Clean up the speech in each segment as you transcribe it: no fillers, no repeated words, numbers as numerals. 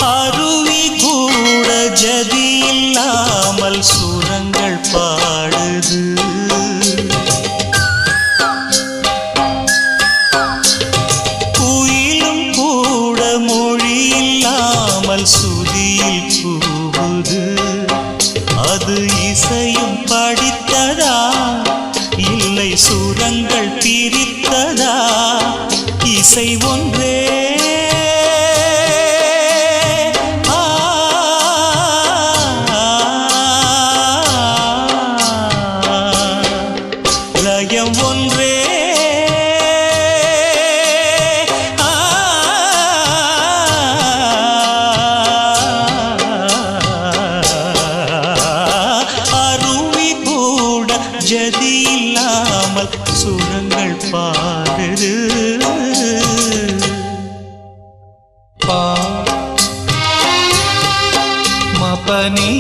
அருவி கூட ஜதி இல்லாமல் சுரங்கள் பாடுது. குயிலும் கூட மொழி இல்லாமல் சுதியில் கூவுது. அது இசையும் படித்ததா இல்லை சுரங்கள் பிரித்ததா? இசை ஒன்றே ஒன்றே அருவி கூட ஜதி இல்லாமல் சுரங்கள் பாடுது. பா மபனி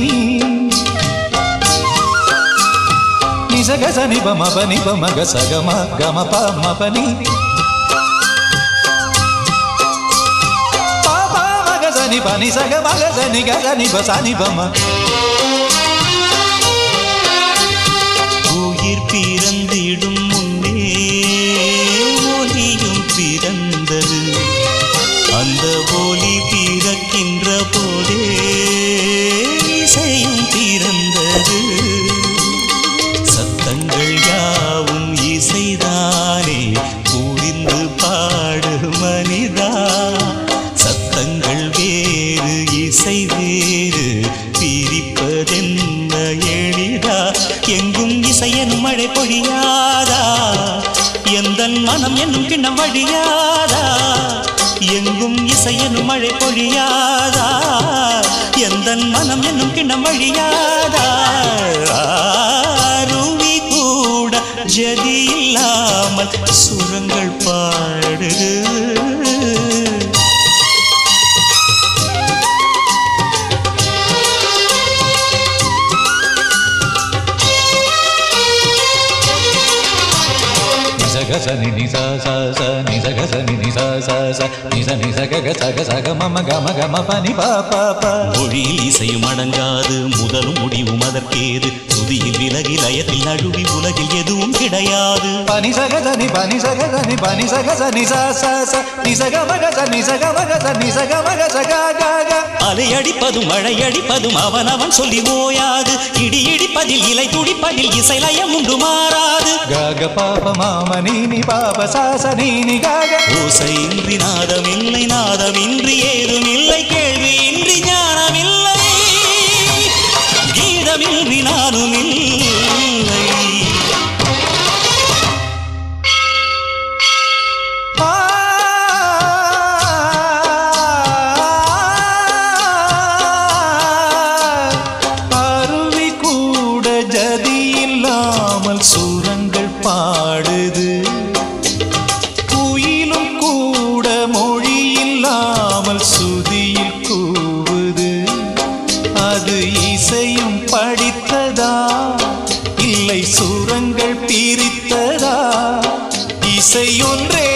நிசக சனி ப மபனி ப மக சகம கம ப மபனி பா பா மக சனி பனி சக மக சனி க சனி ப சனி பம. உயிர் பிறந்திடும் முன்னே ஒலியும் பிறந்தது. அந்த ஒலி பிறக்கின்ற போதே இசையும் பிறந்தது. சத்தங்கள் யாவும் இசைதானே, புரிந்து பாடு மனிதா. சத்தங்கள் வேறு இசை வேறு, பிரிப்பதென்ன எளிதா? எங்கும் இசையெனும் மழை பொழியாதா? எந்தன் மனம் என்னும் கிண்ணம் வழியாதா? எங்கும் இசையெனும் மழை பொழியாதா? எந்தன் மனம் என்னும் கிண்ணம் வழியாதா? அருவி கூட ஜதி இல்லாமல் சுரங்கள் பாடுது. சனி நிச ச ச நிச க சனி நிச ச ச நிச நிச க க ச க ச க மம க ம க ம ப நி ப ப ப. மொழியில் இசையும் அடங்காது, முதலும் முடிவும் அதற்கேது. சுதியில் விலகி லயத்தில் நழுவி உலகில் எதுவும் கிடையாது. பனி ச க சனி பனி ச க சனி பனி ச க சனி ச ச ச நிச க ம க ச நிச க ம க ச நிச க ம க ச க க க. அலை அடிப்பதும் மழை அடிப்பதும் அவன் சொல்லி ஓயாது. இடி இடிப்பதில் இலை துடிப்பதில் இசை லயம் உண்டு மாறாது. க க ப ப ம ம நீ நி ப ப ச ச நீ நி க க. ஓசையின்றி நாதமில்லை, நாதமின்றி ஏதுமில்லை, கேள்வியின்றி ஞானமில்லை, கீதமின்றி நானுமில்லை. அருவி கூட ஜதி இல்லாமல் சுரங்கள் பாடுது. குயிலும் கூட மொழி இல்லாமல் சுதியில் கூவுது. அது இசையும் படித்ததா இல்லை சுரங்கள் பிரித்ததா? இசை ஒன்றே